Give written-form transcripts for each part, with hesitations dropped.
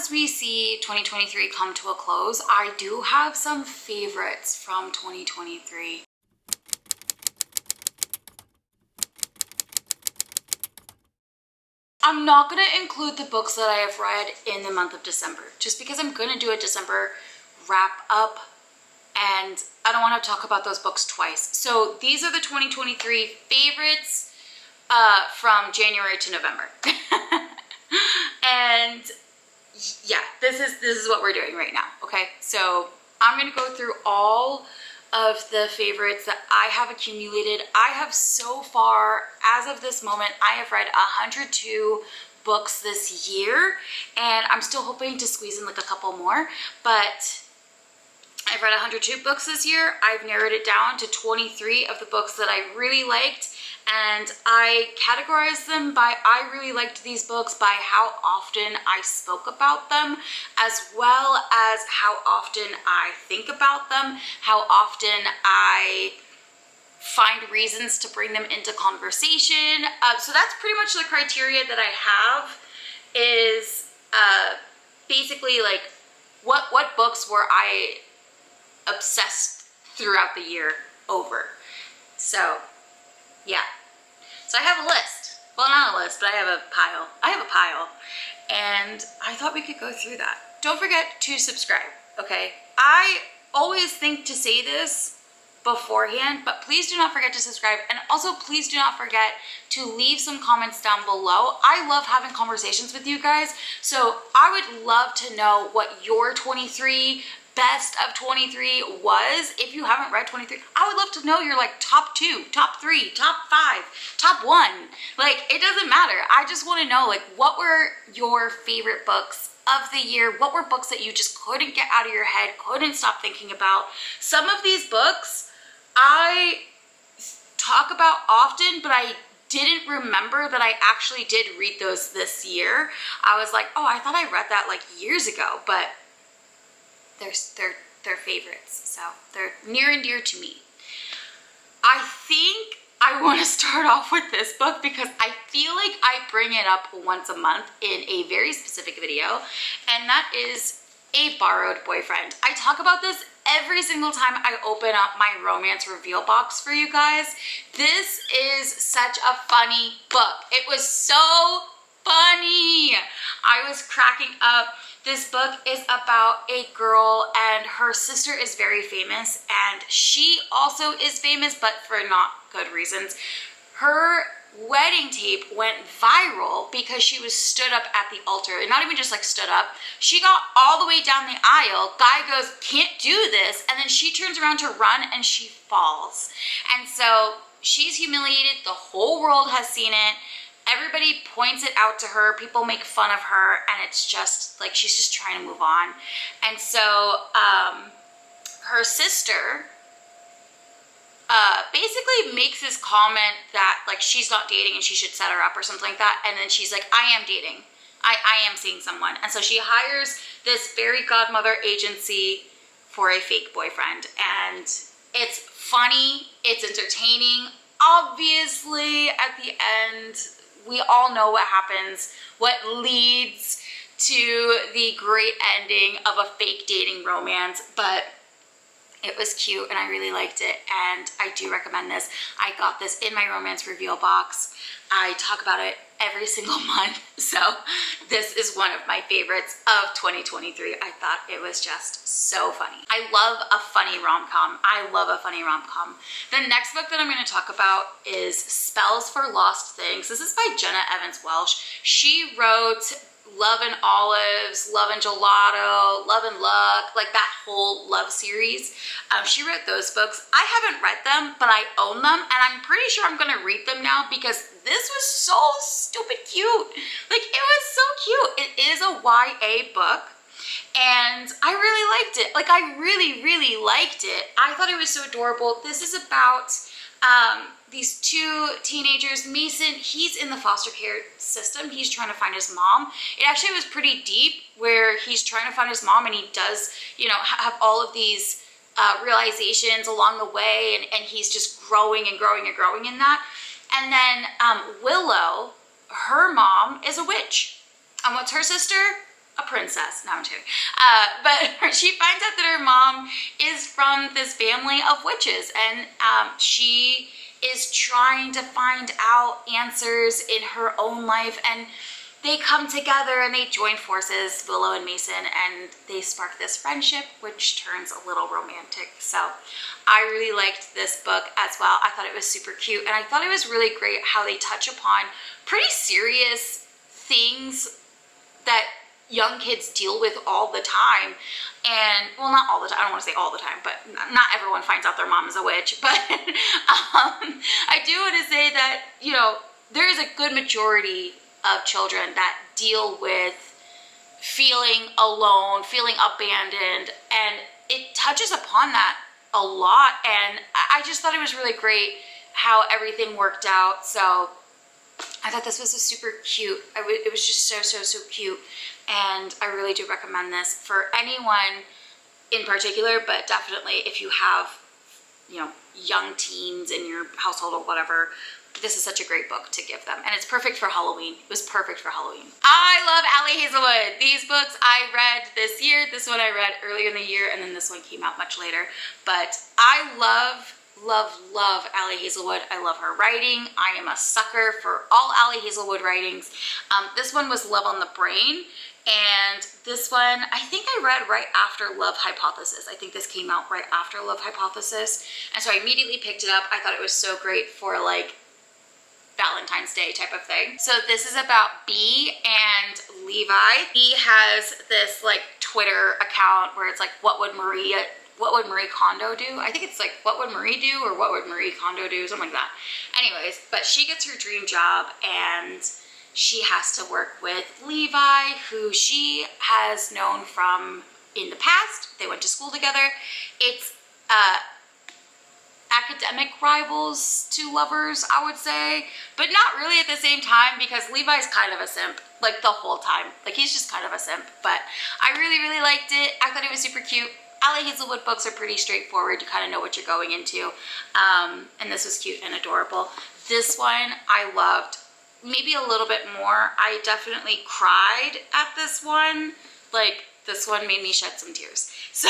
as we see 2023 come to a close, I do have some favorites from 2023. I'm not going to include the books that I have read in the month of December, just because I'm going to do a December wrap up and I don't want to talk about those books twice. So these are the 2023 favorites from January to November. And yeah, this is what we're doing right now, okay? So I'm going to go through all of the favorites that I have accumulated. I have so far, as of this moment, I have read 102 books this year, and I'm still hoping to squeeze in like a couple more, but I've read 102 books this year. I've narrowed it down to 23 of the books that I really liked, and I categorized them by I really liked these books by how often I spoke about them, as well as how often I think about them, how often I find reasons to bring them into conversation. So that's pretty much the criteria that I have, is basically like what books were I obsessed throughout the year over. So yeah, so I have a list. Well, not a list, but I have a pile. And I thought we could go through that. Don't forget to subscribe, okay? I always think to say this beforehand, but please do not forget to subscribe, and also please do not forget to leave some comments down below. I love having conversations with you guys, so I would love to know what your 23 best of 23 was. If you haven't read 23, I would love to know your like top 2, top 3, top 5, top 1. Like, it doesn't matter. I just want to know, like, what were your favorite books of the year? What were books that you just couldn't get out of your head, couldn't stop thinking about? Some of these books I talk about often, but I didn't remember that I actually did read those this year. I was like, oh, I thought I read that like years ago, but they're favorites, so they're near and dear to me. I think I want to start off with this book because I feel like I bring it up once a month in a very specific video, and that is A Borrowed Boyfriend. I talk about this every single time I open up my romance reveal box for you guys. This is such a funny book. It was so funny. I was cracking up. This book is about a girl, and her sister is very famous, and she also is famous, but for not good reasons. Her wedding tape went viral because she was stood up at the altar, and not even just like stood up. She got all the way down the aisle. Guy goes, "Can't do this," and then she turns around to run and she falls. And so she's humiliated. The whole world has seen it. Everybody points it out to her. People make fun of her, and it's just like she's just trying to move on. And so her sister basically makes this comment that like she's not dating and she should set her up or something like that. And then she's like, I am dating. I am seeing someone. And so she hires this fairy godmother agency for a fake boyfriend. And it's funny. It's entertaining. Obviously, at the end, we all know what happens, what leads to the great ending of a fake dating romance, but it was cute and I really liked it, and I do recommend this. I got this in my romance reveal box. I talk about it every single month, so this is one of my favorites of 2023. I thought it was just so funny. I love a funny rom-com. The next book that I'm going to talk about is Spells for Lost Things. This is by Jenna Evans Welsh. She wrote Love and Olives, Love and Gelato, Love and Luck, like that whole love series. She wrote those books. I haven't read them, but I own them, and I'm pretty sure I'm gonna read them now because this was so stupid cute. Like, it was so cute. It is a YA book, and I really liked it. Like, I really, really liked it. I thought it was so adorable. This is about these two teenagers. Mason, he's in the foster care system. He's trying to find his mom. It actually was pretty deep, where he's trying to find his mom, and he does, you know, have all of these realizations along the way, and he's just growing and growing and growing in that. And then Willow, her mom is a witch. And what's her sister? a princess. No, I'm kidding. But she finds out that her mom is from this family of witches, and she is trying to find out answers in her own life, and they come together and they join forces, Willow and Mason, and they spark this friendship, which turns a little romantic. So I really liked this book as well. I thought it was super cute, and I thought it was really great how they touch upon pretty serious things that young kids deal with all the time. And well, not all the time, I don't want to say all the time, but not everyone finds out their mom is a witch. But I do want to say that, you know, there is a good majority of children that deal with feeling alone, feeling abandoned, and it touches upon that a lot. And I just thought it was really great how everything worked out. So I thought this was a super cute. It was just so cute, and I really do recommend this for anyone in particular, but definitely if you have, you know, young teens in your household or whatever, this is such a great book to give them, and it's perfect for Halloween. It was perfect for Halloween. I love Ali Hazelwood. These books I read this year. This one I read earlier in the year, and then this one came out much later. But I love Ali Hazelwood. I love her writing. I am a sucker for all Ali Hazelwood writings. This one was Love on the Brain, and this one I think I read right after Love Hypothesis. I think this came out right after Love Hypothesis, and so I immediately picked it up. I thought it was so great for like Valentine's Day type of thing. So this is about Bee and Levi. Bee has this like Twitter account where it's like, what would Marie Kondo do? I think it's like, what would Marie do, or what would Marie Kondo do, something like that. Anyways, but she gets her dream job, and she has to work with Levi, who she has known from in the past. They went to school together. It's academic rivals to lovers, I would say, but not really at the same time, because Levi's kind of a simp, like the whole time. Like he's just kind of a simp, but I really liked it. I thought it was super cute. Ali Hazelwood books are pretty straightforward. You kind of know what you're going into, and this was cute and adorable. This one I loved maybe a little bit more. I definitely cried at this one. Like, this one made me shed some tears. So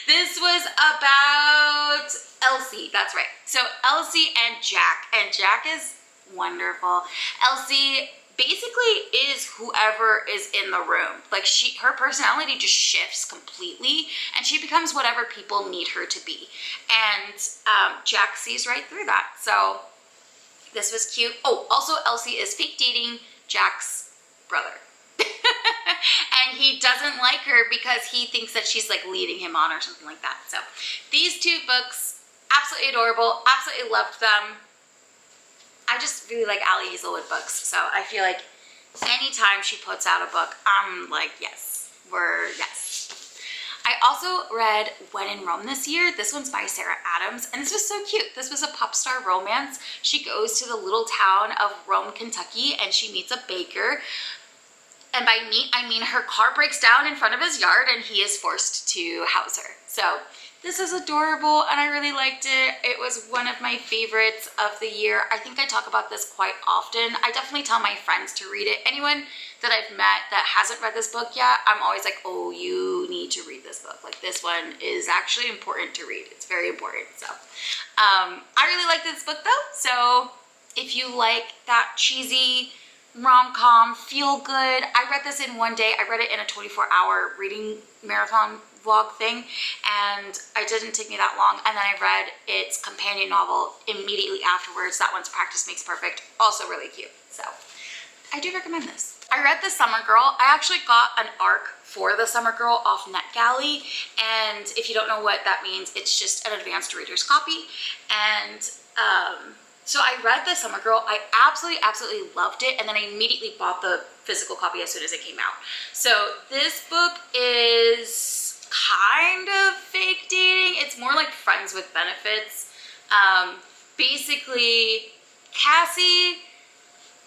this was about Elsie, that's right. So Elsie and Jack is wonderful. Elsie basically is whoever is in the room. Like her personality just shifts completely, and she becomes whatever people need her to be. And Jack sees right through that. So this was cute. Oh, also Elsie is fake dating Jack's brother. And he doesn't like her because he thinks that she's like leading him on or something like that. So these two books, absolutely adorable, absolutely loved them. I just really like Ali Hazelwood books, so I feel like anytime she puts out a book, I'm like, yes. I also read When in Rome this year. This one's by Sarah Adams, and this was so cute. This was a pop star romance. She goes to the little town of Rome, Kentucky, and she meets a baker. And by meet, I mean her car breaks down in front of his yard, and he is forced to house her. So this is adorable, and I really liked it. It was one of my favorites of the year. I think I talk about this quite often. I definitely tell my friends to read it. Anyone that I've met that hasn't read this book yet, I'm always like, oh, you need to read this book. Like, this one is actually important to read. It's very important. So I really liked this book though. So if you like that cheesy rom-com, feel good. I read this in one day. I read it in a 24-hour reading marathon vlog thing, and it didn't take me that long. And then I read its companion novel immediately afterwards. That one's Practice Makes Perfect. Also really cute. So I do recommend this. I read The Summer Girl. I actually got an ARC for The Summer Girl off NetGalley, and if you don't know what that means, it's just an advanced reader's copy. And so I read The Summer Girl. I absolutely loved it, and then I immediately bought the physical copy as soon as it came out. So this book is kind of fake dating. It's more like friends with benefits. Basically, Cassie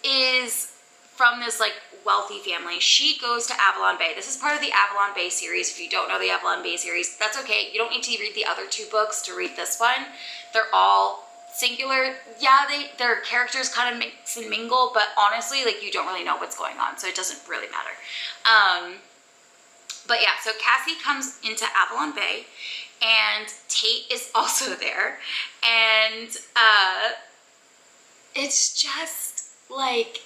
is from this like wealthy family. She goes to Avalon Bay. This is part of the Avalon Bay series. If you don't know the Avalon Bay series, that's okay. You don't need to read the other two books to read this one. They're all singular, yeah, their characters kind of mix and mingle, but honestly, like, you don't really know what's going on, so it doesn't really matter. But yeah, so Cassie comes into Avalon Bay, and Tate is also there, and it's just like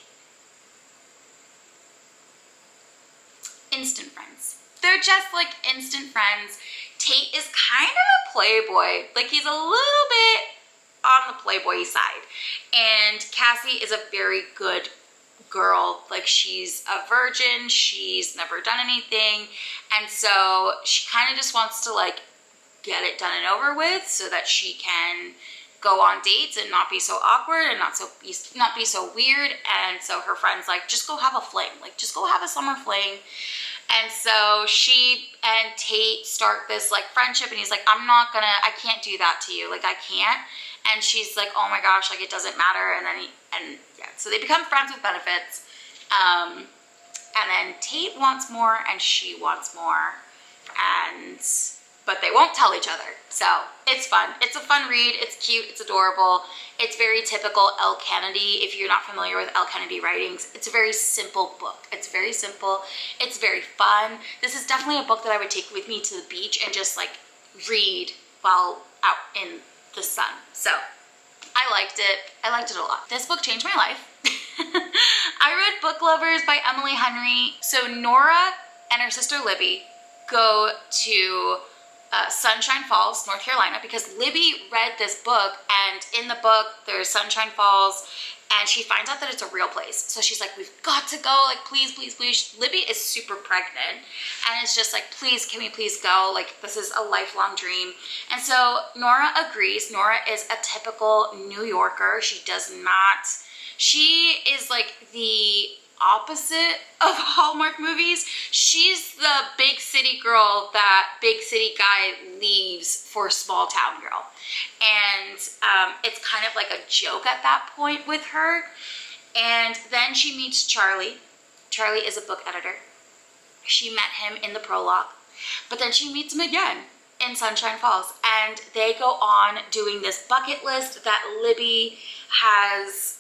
instant friends. They're just like instant friends. Tate is kind of a playboy. Like, he's a little bit on the playboy side. And Cassie is a very good girl. Like, she's a virgin. She's never done anything. And so she kind of just wants to, like, get it done and over with so that she can go on dates and not be so awkward and not be so weird. And so her friend's like, just go have a fling. Like, just go have a summer fling. And so she and Tate start this like friendship, and he's like, I can't do that to you. Like, I can't. And she's like, oh my gosh, like, it doesn't matter. And then yeah, so they become friends with benefits. And then Tate wants more and she wants more. But they won't tell each other. So it's fun. It's a fun read. It's cute. It's adorable. It's very typical Elle Kennedy. If you're not familiar with Elle Kennedy writings, it's a very simple book. It's very simple. It's very fun. This is definitely a book that I would take with me to the beach and just like read while out in the sun. So I liked it. I liked it a lot. This book changed my life. I read Book Lovers by Emily Henry. So Nora and her sister Libby go to Sunshine Falls, North Carolina, because Libby read this book, and in the book there's Sunshine Falls, and she finds out that it's a real place. So she's like, we've got to go, like, please, please, please. Libby is super pregnant, and it's just like, please, can we please go? Like, this is a lifelong dream. And so Nora agrees. Nora is a typical New Yorker. She is like the opposite of Hallmark movies. She's the big city girl that big city guy leaves for small town girl. And it's kind of like a joke at that point with her. And then she meets Charlie. Charlie is a book editor. She met him in the prologue, but then she meets him again in Sunshine Falls, and they go on doing this bucket list that Libby has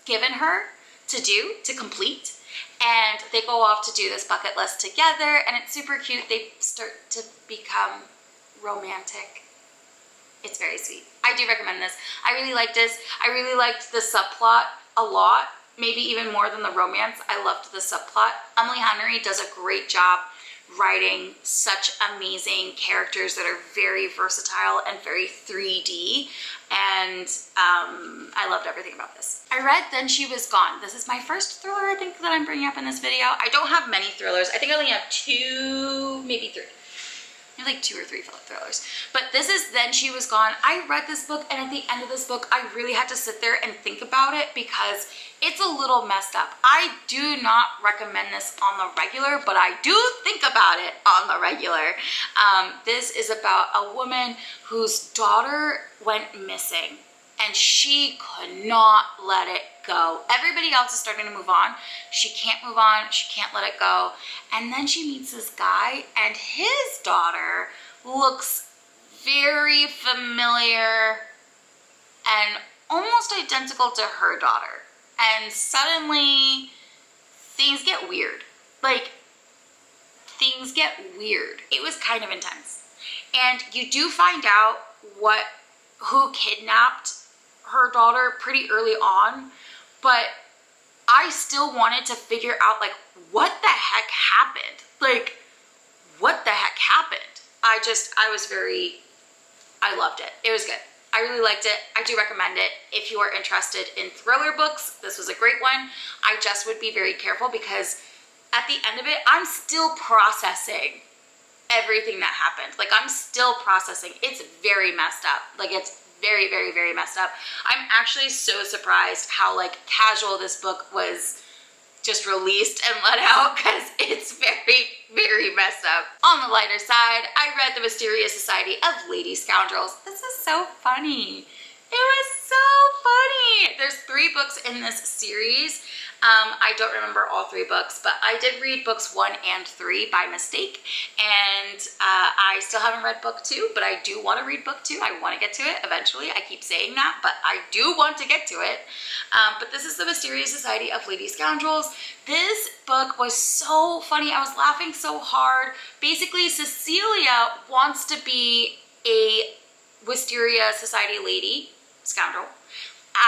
given her to complete, and they go off to do this bucket list together, and it's super cute. They start to become romantic. It's very sweet. I do recommend this. I really liked this. I really liked the subplot a lot, maybe even more than the romance. I loved the subplot. Emily Henry does a great job writing such amazing characters that are very versatile and very 3D, and I loved everything about this. I read Then She Was Gone. This is my first thriller, I think, that I'm bringing up in this video. I don't have many thrillers. I think I only have 2, maybe 3. Maybe like 2 or 3 thrillers. But this is Then She Was Gone. I read this book, and at the end of this book, I really had to sit there and think about it because it's a little messed up. I do not recommend this on the regular, but I do think about it on the regular. This is about a woman whose daughter went missing, and she could not let it go. Everybody else is starting to move on. She can't move on. She can't let it go. And then she meets this guy, and his daughter looks very familiar and almost identical to her daughter. And suddenly things get weird. Like, things get weird. It was kind of intense. And you do find out who kidnapped her daughter pretty early on, but I still wanted to figure out, like, what the heck happened? Like, what the heck happened? I loved it. It was good. I really liked it. I do recommend it. If you are interested in thriller books, this was a great one. I just would be very careful because at the end of it, I'm still processing everything that happened. Like, I'm still processing. It's very messed up. Like, it's very, very, very messed up. I'm actually so surprised how, like, casual this book was just released and let out, because it's very, very messed up. On the lighter side, I read The Mysterious Society of Lady Scoundrels. This is so funny. It was so funny. There's 3 books in this series. I don't remember all 3 books, but I did read books 1 and 3 by mistake, and I still haven't read book 2, but I do want to read book 2. I want to get to it eventually. I keep saying that, but I do want to get to it. But this is The Mysterious Society of Lady Scoundrels. This book was so funny. I was laughing so hard. Basically, Cecilia wants to be a Wisteria Society lady, scoundrel,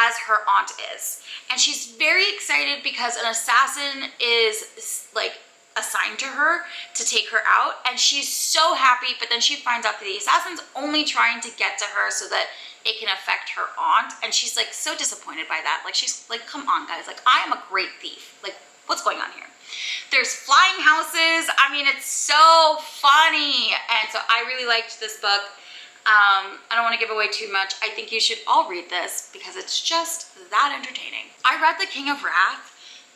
as her aunt is. And she's very excited because an assassin is like assigned to her to take her out, and she's so happy, but then she finds out that the assassin's only trying to get to her so that it can affect her aunt, and she's like so disappointed by that. Like, she's like, come on guys, like, I am a great thief. Like, what's going on here? There's flying houses. I mean, it's so funny. And so I really liked this book. I don't want to give away too much. I think you should all read this because it's just that entertaining. I read The King of Wrath.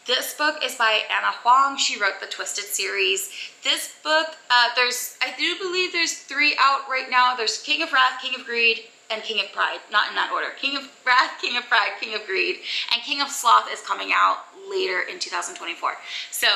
This book is by Anna Huang. She wrote the Twisted series. This book, I do believe there's 3 out right now. There's King of Wrath, King of Greed, and King of Pride. Not in that order. King of Wrath, King of Pride, King of Greed, and King of Sloth is coming out later in 2024. So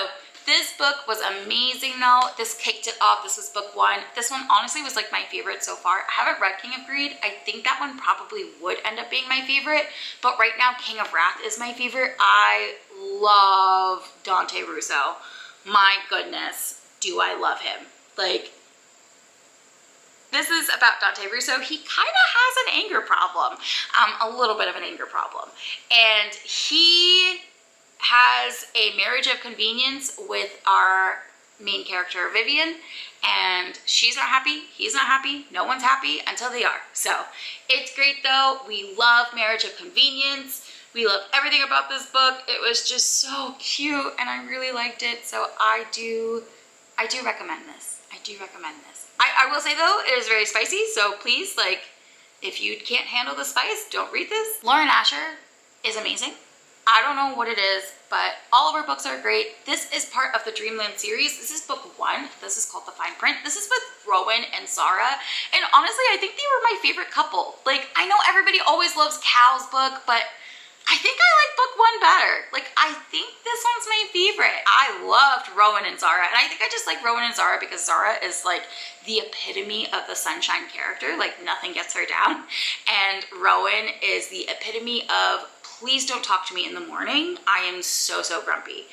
this book was amazing though. This kicked it off. This was book 1. This one honestly was like my favorite so far. I haven't read King of Greed. I think that one probably would end up being my favorite, but right now King of Wrath is my favorite. I love Dante Russo. My goodness, do I love him. Like, this is about Dante Russo. He kind of has an anger problem, a little bit of an anger problem. And he has a marriage of convenience with our main character, Vivian, and she's not happy, he's not happy, no one's happy until they are. So it's great though. We love marriage of convenience. We love everything about this book. It was just so cute and I really liked it. So I do recommend this. I do recommend this. I will say though, it is very spicy. So please, like, if you can't handle the spice, don't read this. Lauren Asher is amazing. I don't know what it is, but all of her books are great. This is part of the Dreamland series. This is book 1. This is called The Fine Print. This is with Rowan and Zara. And honestly, I think they were my favorite couple. Like, I know everybody always loves Cal's book, but I think I like book 1 better. Like, I think this one's my favorite. I loved Rowan and Zara, and I think I just like Rowan and Zara because Zara is like the epitome of the sunshine character. Like, nothing gets her down. And Rowan is the epitome of please don't talk to me in the morning. I am so grumpy.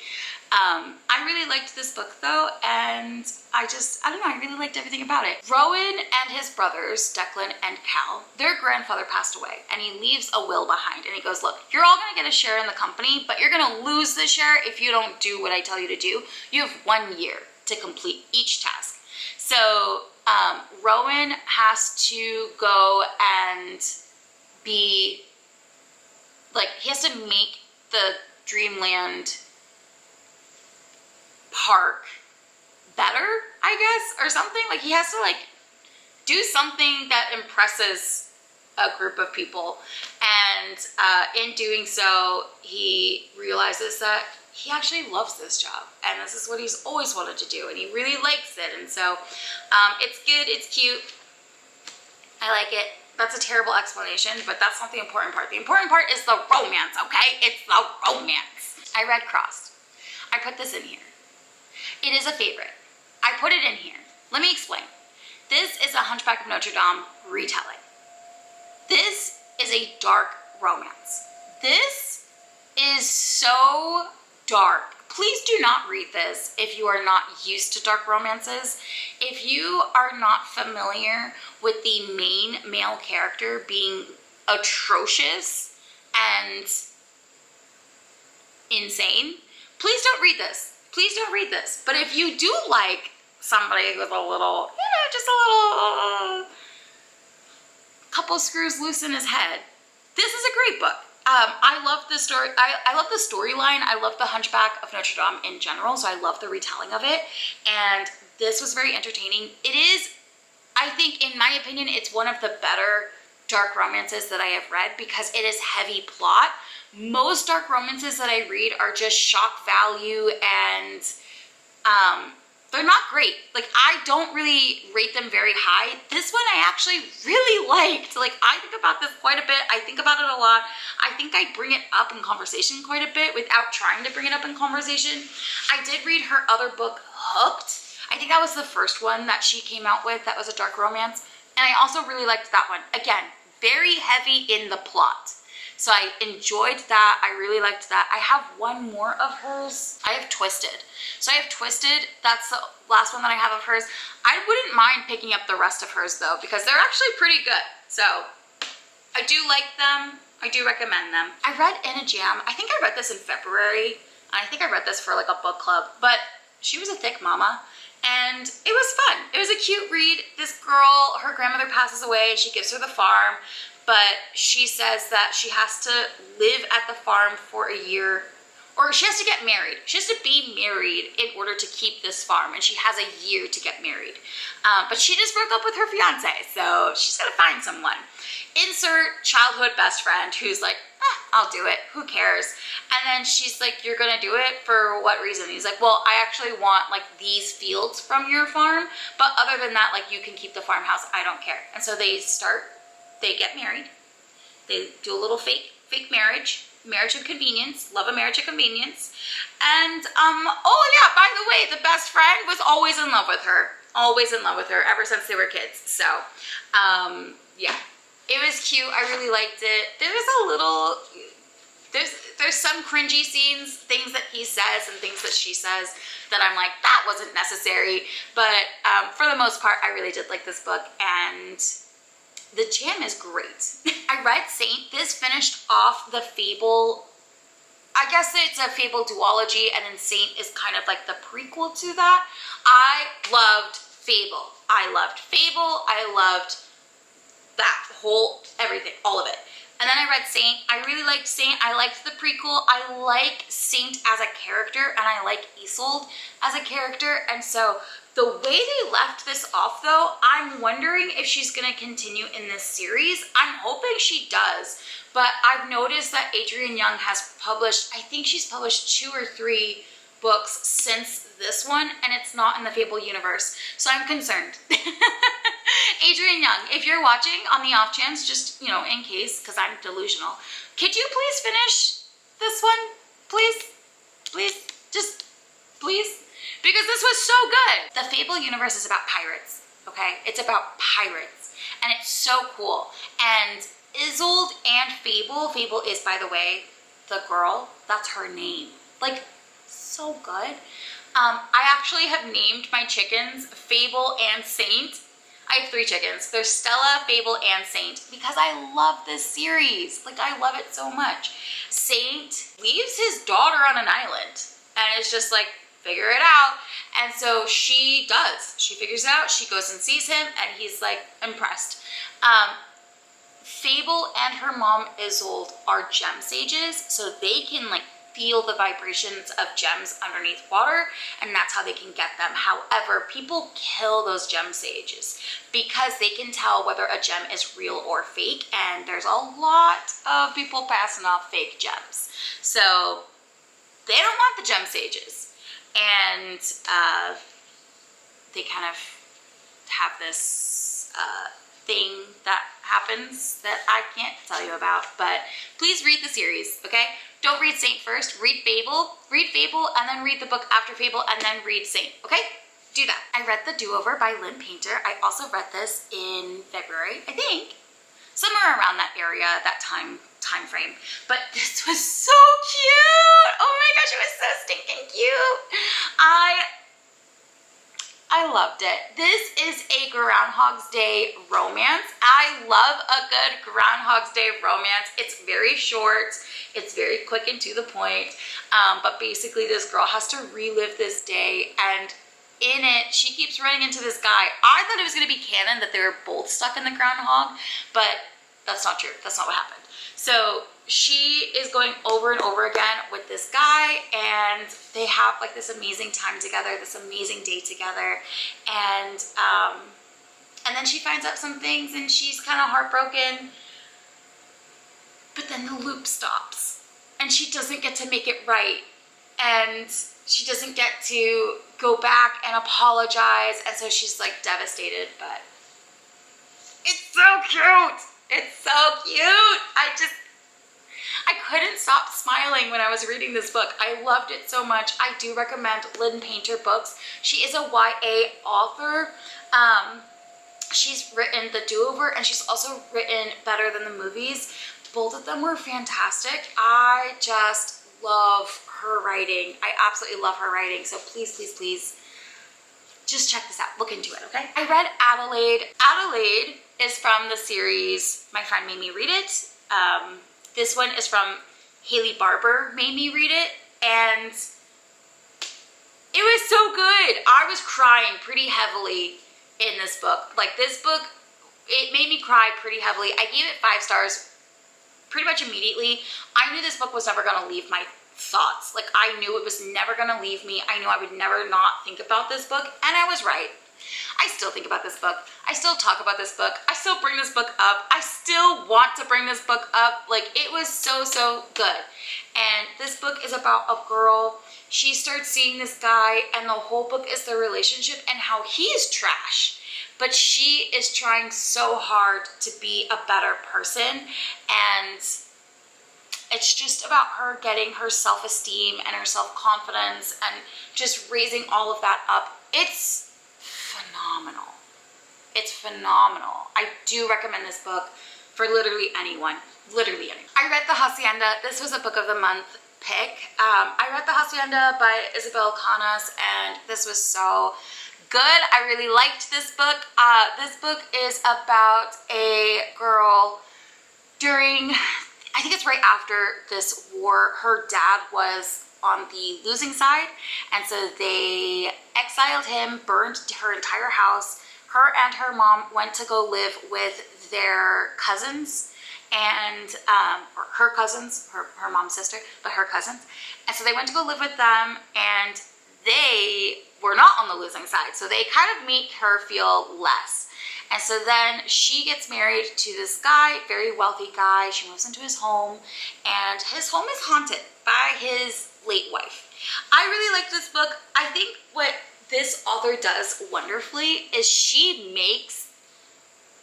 I really liked this book though, and I don't know, I really liked everything about it. Rowan and his brothers, Declan and Cal, their grandfather passed away, and he leaves a will behind, and he goes, look, you're all gonna get a share in the company, but you're gonna lose the share if you don't do what I tell you to do. You have 1 year to complete each task. So Rowan has to go and be, like, he has to make the Dreamland park better, I guess, or something. Like, he has to, like, do something that impresses a group of people. And in doing so, he realizes that he actually loves this job. And this is what he's always wanted to do. And he really likes it. And so it's good. It's cute. I like it. That's a terrible explanation, but that's not the important part. The important part is the romance, okay? It's the romance. I read Crossed. I put this in here. It is a favorite. I put it in here. Let me explain. This is a Hunchback of Notre Dame retelling. This is a dark romance. This is so dark. Please do not read this if you are not used to dark romances. If you are not familiar with the main male character being atrocious and insane, please don't read this. Please don't read this. But if you do like somebody with a little, just a little couple screws loose in his head, this is a great book. I love the story. I love the storyline. I love the Hunchback of Notre Dame in general, so I love the retelling of it. And this was very entertaining. It is, I think, in my opinion, it's one of the better dark romances that I have read because it is heavy plot. Most dark romances that I read are just shock value and they're not great. Like, I don't really rate them very high. This one I actually really liked. Like, I think about this quite a bit. I think about it a lot. I think I bring it up in conversation quite a bit without trying to bring it up in conversation. I did read her other book, Hooked. I think that was the first one that she came out with that was a dark romance. And I also really liked that one. Again, very heavy in the plot. So I enjoyed that. I really liked that. I have one more of hers. I have Twisted. So I have Twisted. That's the last one that I have of hers. I wouldn't mind picking up the rest of hers though, because they're actually pretty good. So I do like them. I do recommend them. I read In a Jam. I think I read this in February. I think I read this for like a book club, but she was a thick mama. And it was fun. It was a cute read. This girl, her grandmother passes away. She gives her the farm, but she says that she has to live at the farm for a year, or she has to get married. She has to be married in order to keep this farm, and she has a year to get married. But she just broke up with her fiance, so she's gotta find someone. Insert childhood best friend who's like, I'll do it, who cares? And then she's like, you're gonna do it for what reason? He's like, well, I actually want like these fields from your farm, but other than that, like, you can keep the farmhouse, I don't care. And so they get married. They do a little fake marriage of convenience, love a marriage of convenience. And oh yeah, by the way, the best friend was always in love with her ever since they were kids. So yeah, it was cute. I really liked it. There's some cringy scenes, things that he says and things that she says that I'm like, that wasn't necessary. But for the most part, I really did like this book, and the jam is great. I read Saint. This finished off the Fable. I guess it's a Fable duology, and then Saint is kind of like the prequel to that. I loved Fable. I loved that whole, everything, all of it. And then I read Saint. I really liked Saint. I liked the prequel. I like Saint as a character, and I like Isolde as a character. And so the way they left this off though, I'm wondering if she's gonna continue in this series. I'm hoping she does, but I've noticed that Adrienne Young has published, I think she's published 2 or 3 books since this one, and it's not in the Fable universe. So I'm concerned. Adrienne Young, if you're watching, on the off chance, just, you know, in case, because I'm delusional, could you please finish this one? Please, just please. Because this was so good. The Fable universe is about pirates, okay? It's about pirates, and it's so cool. And Isolde and Fable is, by the way, the girl, that's her name. Like, so good. I actually have named my chickens Fable and Saint. I have 3 chickens. They're Stella, Fable, and Saint, because I love this series. Like, I love it so much. Saint leaves his daughter on an island, and it's just like, figure it out. And so she does. She figures it out. She goes and sees him, and he's like impressed. Fable and her mom Isolde are gem sages, so they can like feel the vibrations of gems underneath water, and that's how they can get them. However, people kill those gem sages because they can tell whether a gem is real or fake, and there's a lot of people passing off fake gems. So they don't want the gem sages, and they kind of have this thing that happens that I can't tell you about, but please read the series, okay? Don't read Saint first, read Fable, and then read the book after Fable, and then read Saint, okay? Do that. I read The Do-Over by Lynn Painter. I also read this in February, I think. Somewhere around that area, that time frame. But this was so cute! Oh my gosh, it was so stinking cute! I loved it. This is a Groundhog's Day romance. I love a good Groundhog's Day romance. It's very short. It's very quick and to the point. But basically this girl has to relive this day, and in it, she keeps running into this guy. I thought it was gonna be canon that they were both stuck in the groundhog, but that's not true. That's not what happened. So she is going over and over again with this guy, and they have like this amazing time together, this amazing day together, and then she finds out some things, and she's kind of heartbroken, but then the loop stops, and she doesn't get to make it right, and she doesn't get to go back and apologize. And so she's like devastated, but it's so cute. It's so cute. I couldn't stop smiling when I was reading this book. I loved it so much. I do recommend Lynn Painter books. She is a YA author. She's written The Do-Over, and she's also written Better Than the Movies. Both of them were fantastic. I just love her writing. I absolutely love her writing. So please, please, please, just check this out. Look into it, okay? I read Adelaide. Adelaide is from the series My Friend Made Me Read It. This one is from Haley Barber made me read it, and it was so good. I was crying pretty heavily in this book. Like, this book, it made me cry pretty heavily. I gave it 5 stars pretty much immediately. I knew this book was never gonna leave my thoughts. Like, I knew it was never gonna leave me. I knew I would never not think about this book, and I was right. I still think about this book. I still talk about this book. I still bring this book up. I still want to bring this book up. Like, it was so, so good. And this book is about a girl. She starts seeing this guy, and the whole book is their relationship and how he is trash. But she is trying so hard to be a better person, and it's just about her getting her self-esteem and her self-confidence and just raising all of that up. It's phenomenal. It's phenomenal. I do recommend this book for literally anyone. Literally anyone. I read The Hacienda. This was a book of the month pick. I read The Hacienda by Isabel Canas, and this was so good. I really liked this book. This book is about a girl during, I think it's right after this war. Her dad was on the losing side, and so they exiled him, burned her entire house. Her and her mom went to go live with their cousins, and or her cousins, her mom's sister, but her cousins. And so they went to go live with them, and they were not on the losing side, so they kind of make her feel less. And so then she gets married to this guy, very wealthy guy. She moves into his home, and his home is haunted by his late wife. I really like this book. I think what this author does wonderfully is she makes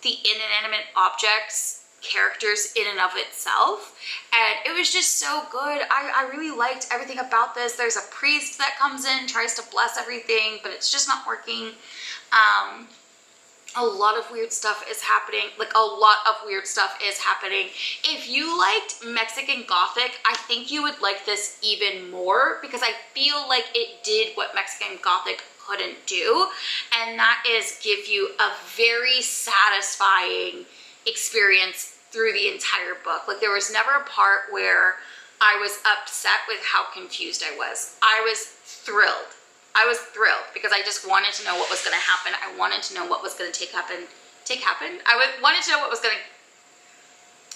the inanimate objects characters in and of itself, and it was just so good. I really liked everything about this. There's a priest that comes in, tries to bless everything, but it's just not working. A lot of weird stuff is happening. Like, a lot of weird stuff is happening. If you liked Mexican Gothic, I think you would like this even more, because I feel like it did what Mexican Gothic couldn't do, and that is give you a very satisfying experience through the entire book. Like, there was never a part where I was upset with how confused I was. I was thrilled. I was thrilled because I just wanted to know what was going to happen. I wanted to know what was going to happen. Wanted to know what was going to,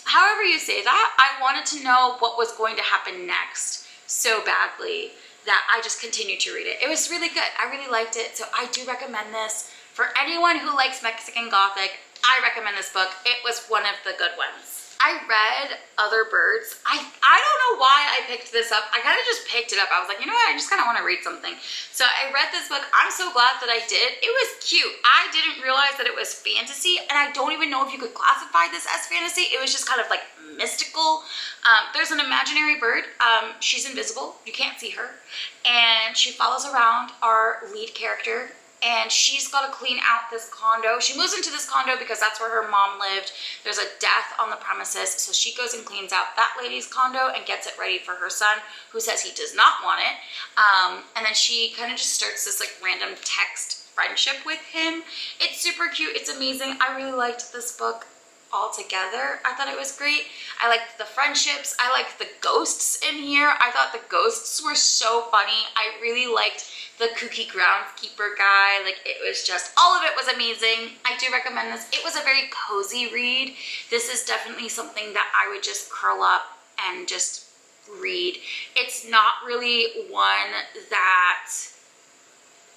however you say that, I wanted to know what was going to happen next so badly that I just continued to read it. It was really good. I really liked it. So I do recommend this for anyone who likes Mexican Gothic. I recommend this book. It was one of the good ones. I read Other Birds. I don't know why I picked this up. I kind of just picked it up. I was like, you know what? I just kind of want to read something. So I read this book. I'm so glad that I did. It was cute. I didn't realize that it was fantasy, and I don't even know if you could classify this as fantasy. It was just kind of like mystical. There's an imaginary bird. She's invisible. You can't see her. And she follows around our lead character, and she's got to clean out this condo. She moves into this condo because that's where her mom lived. There's a death on the premises, so she goes and cleans out that lady's condo and gets it ready for her son, who says he does not want it. And then she kind of just starts this like random text friendship with him. It's super cute. It's amazing. I really liked this book altogether. I thought it was great. I liked the friendships. I liked the ghosts in here. I thought the ghosts were so funny. I really liked the kooky groundskeeper guy. Like, it was just, all of it was amazing. I do recommend this. It was a very cozy read. This is definitely something that I would just curl up and just read. It's not really one that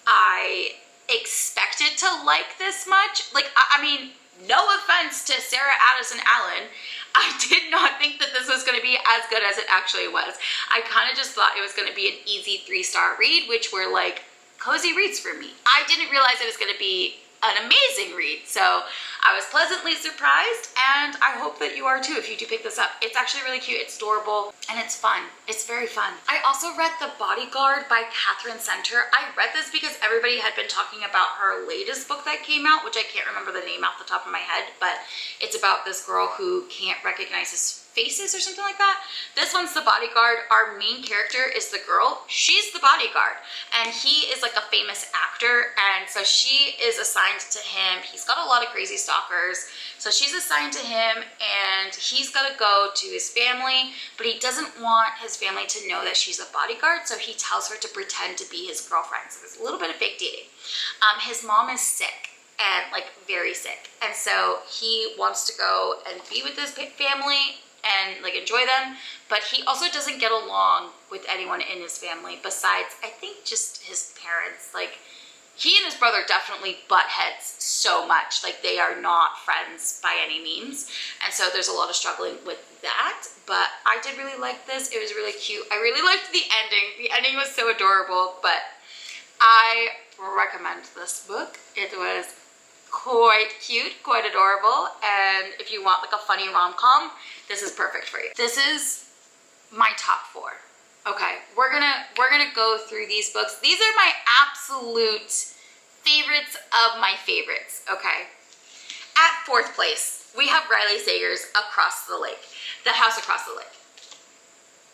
I expected to like this much. Like, I mean, no offense to Sarah Addison Allen, I did not think that this was going to be as good as it actually was. I kind of just thought it was going to be an easy 3-star read, which were like cozy reads for me. I didn't realize it was going to be an amazing read, so I was pleasantly surprised, and I hope that you are too if you do pick this up. It's actually really cute, it's adorable, and it's fun. It's very fun. I also read The Bodyguard by Catherine Center. I read this because everybody had been talking about her latest book that came out, which I can't remember the name off the top of my head, but it's about this girl who can't recognize his faces or something like that. This one's The Bodyguard. Our main character is the girl. She's the bodyguard, and he is like a famous actor, and so she is assigned to him. He's got a lot of crazy stalkers, so she's assigned to him, and he's got to go to his family, but he doesn't want his family to know that she's a bodyguard, so he tells her to pretend to be his girlfriend. So there's a little bit of fake dating. His mom is sick, and like very sick, and so he wants to go and be with his family and like enjoy them, but he also doesn't get along with anyone in his family besides, I think, just his parents. Like, he and his brother definitely butt heads so much. Like, they are not friends by any means, and so there's a lot of struggling with that, but I did really like this. It was really cute. I really liked the ending. The ending was so adorable, but I recommend this book. It was quite cute, quite adorable, and if you want like a funny rom-com, this is perfect for you. This is my top 4. Okay, we're gonna go through these books. These are my absolute favorites of my favorites, okay? At 4th place, we have Riley Sager's Across the Lake, The House Across the Lake.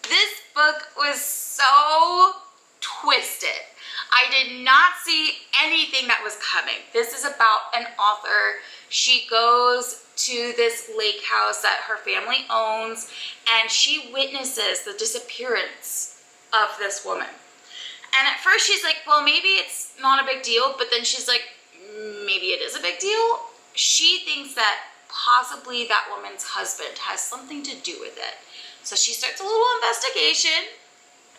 This book was so twisted. I did not see anything that was coming. This is about an author. She goes to this lake house that her family owns, and she witnesses the disappearance of this woman. And at first she's like, well, maybe it's not a big deal, but then she's like, maybe it is a big deal. She thinks that possibly that woman's husband has something to do with it. So she starts a little investigation.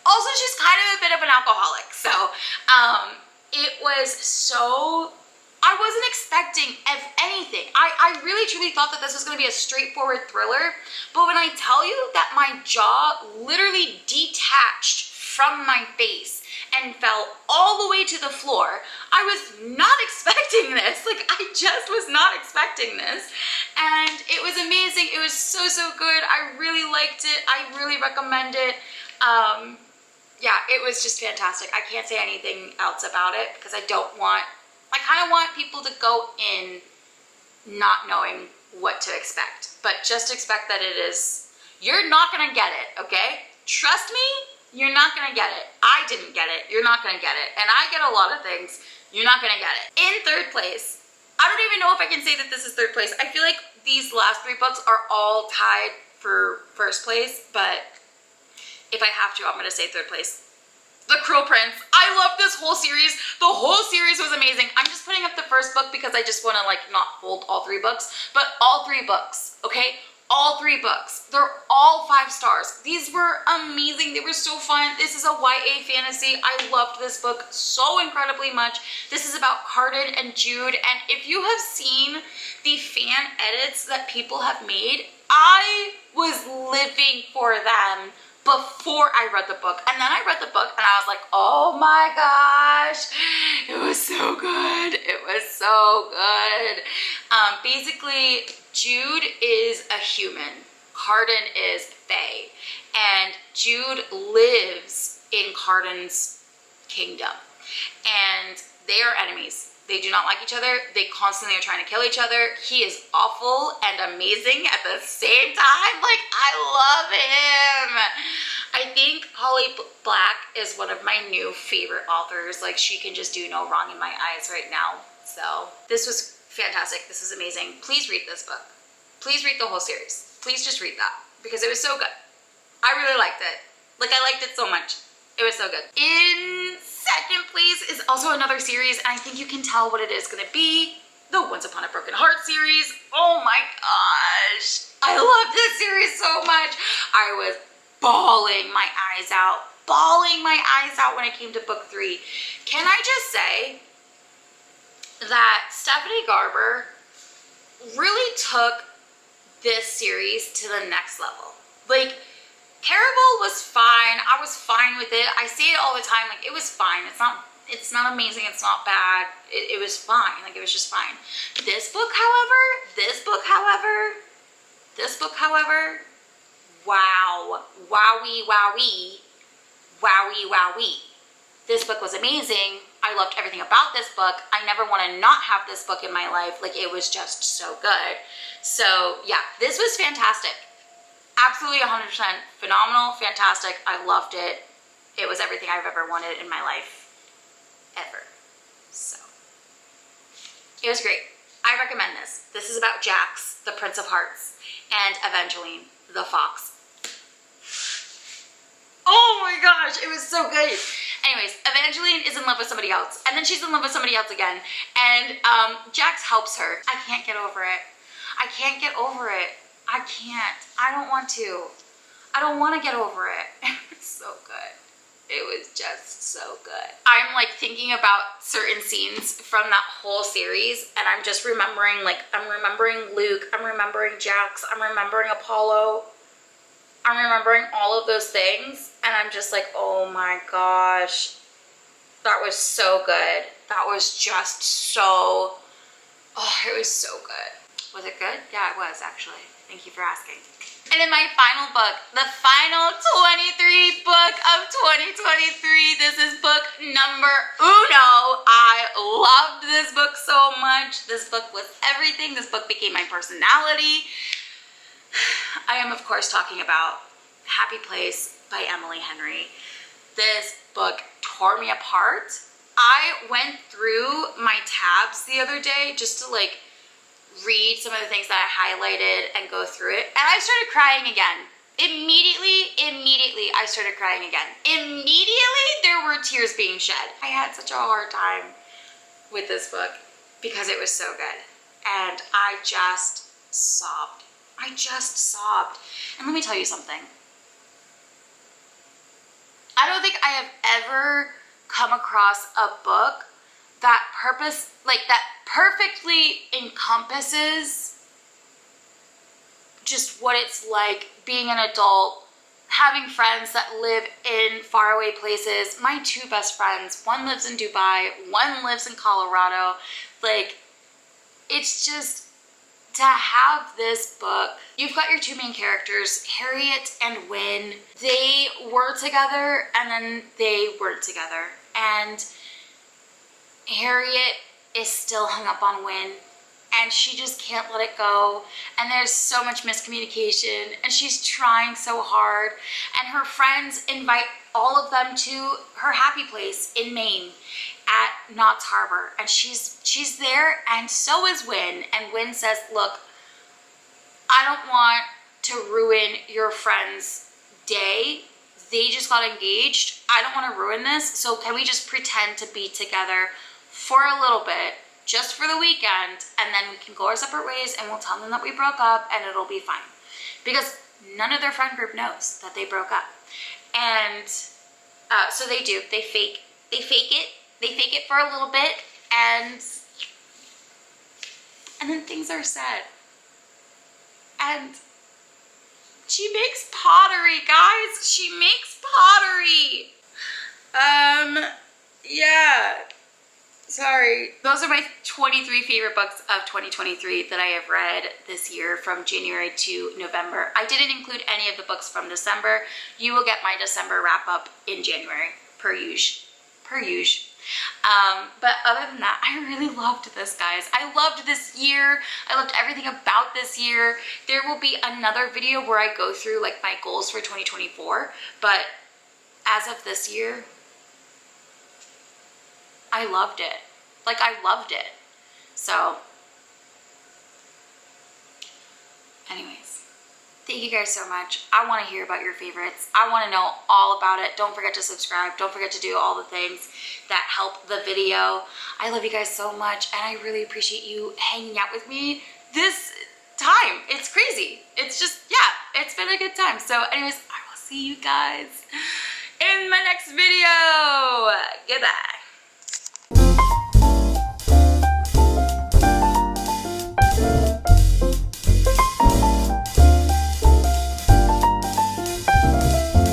Also, she's kind of a bit of an alcoholic, so it was so, I wasn't expecting anything. I really truly thought that this was going to be a straightforward thriller, but when I tell you that my jaw literally detached from my face and fell all the way to the floor, I was not expecting this. Like, I just was not expecting this, and it was amazing. It was so good. I really liked it. I really recommend it. Yeah, it was just fantastic. I can't say anything else about it because I kind of want people to go in not knowing what to expect, but just expect that it is, you're not gonna get it, okay? Trust me, you're not gonna get it. I didn't get it, you're not gonna get it. And I get a lot of things, you're not gonna get it. In 3rd place, I don't even know if I can say that this is 3rd place. I feel like these last 3 books are all tied for 1st place, but if I have to, I'm gonna say 3rd place. The Cruel Prince. I love this whole series. The whole series was amazing. I'm just putting up the 1st book because I just want to like not hold all 3 books, but all 3 books, okay? All 3 books. They're all 5 stars. These were amazing. They were so fun. This is a YA fantasy. I loved this book so incredibly much. This is about Carden and Jude, and if you have seen the fan edits that people have made, I was living for them before I read the book. And then I read the book and I was like, oh my gosh, it was so good. It was so good. Basically, Jude is a human. Carden is fae. And Jude lives in Carden's kingdom. And they are enemies. They do not like each other. They constantly are trying to kill each other. He is awful and amazing at the same time. Like, I love him. I think Holly Black is one of my new favorite authors. Like, she can just do no wrong in my eyes right now. So this was fantastic. This is amazing. Please read this book. Please read the whole series. Please just read that because it was so good. I really liked it. Like, I liked it so much. It was so good. In 2nd place is also another series, and I think you can tell what it is gonna be. The Once Upon a Broken Heart series. Oh my gosh. I love this series so much. I was bawling my eyes out when it came to book 3. Can I just say that Stephanie Garber really took this series to the next level. Like, Caraval was fine. I was fine with it. I say it all the time, like, it was fine. It's not amazing, it's not bad. It was fine, like it was just fine. This book, however, wow, wowie, wowie, wowie, wowie. This book was amazing. I loved everything about this book. I never want to not have this book in my life. Like, it was just so good. So yeah, this was fantastic. Absolutely 100% phenomenal, fantastic. I loved it. It was everything I've ever wanted in my life, ever. So it was great. I recommend this. This is about Jax, the Prince of Hearts, and Evangeline, the fox. Oh my gosh, it was so good. Anyways, Evangeline is in love with somebody else, and then she's in love with somebody else again, and Jax helps her. I can't get over it. I can't get over it. I can't. I don't want to. I don't want to get over it. It was so good. It was just so good. I'm like thinking about certain scenes from that whole series, and I'm just remembering, like, I'm remembering Luke, I'm remembering Jax, I'm remembering Apollo, I'm remembering all of those things, and I'm just like, oh my gosh, that was so good. That was just so, oh, it was so good. Was it good? Yeah, it was actually. Thank you for asking. And in my final book, the final 23 book of 2023, this is book number uno. I loved this book so much. This book was everything. This book became my personality. I am, of course, talking about Happy Place by Emily Henry. This book tore me apart. I went through my tabs the other day just to like read some of the things that I highlighted and go through it, and I started crying again. Immediately, I started crying again. Immediately, there were tears being shed. I had such a hard time with this book because it was so good, and I just sobbed. I just sobbed. And let me tell you something. I don't think I have ever come across a book that perfectly encompasses just what it's like being an adult, having friends that live in faraway places. My two best friends, one lives in Dubai, one lives in Colorado. Like, it's just, to have this book, you've got your two main characters, Harriet and Wynne. They were together and then they weren't together. And Harriet is still hung up on Wynne, and she just can't let it go, and there's so much miscommunication, and she's trying so hard, and her friends invite all of them to her happy place in Maine at Knott's Harbor, and she's there, and so is Wynne, and Wynne says, look, I don't want to ruin your friend's day. They just got engaged. I don't want to ruin this, so can we just pretend to be together for a little bit, just for the weekend, and then we can go our separate ways, and we'll tell them that we broke up, and it'll be fine. Because none of their friend group knows that they broke up. And so they do. They fake it. They fake it for a little bit, and then things are said. And she makes pottery, guys. She makes pottery. Yeah. Sorry. Those are my 23 favorite books of 2023 that I have read this year from January to November. I didn't include any of the books from December. You will get my December wrap up in January, per usual. But other than that, I really loved this, guys. I loved this year. I loved everything about this year. There will be another video where I go through like my goals for 2024, but as of this year, I loved it. Like, I loved it. So, anyways, thank you guys so much. I want to hear about your favorites. I want to know all about it. Don't forget to subscribe. Don't forget to do all the things that help the video. I love you guys so much, and I really appreciate you hanging out with me this time. It's crazy. It's just, yeah, it's been a good time. So anyways, I will see you guys in my next video. Goodbye.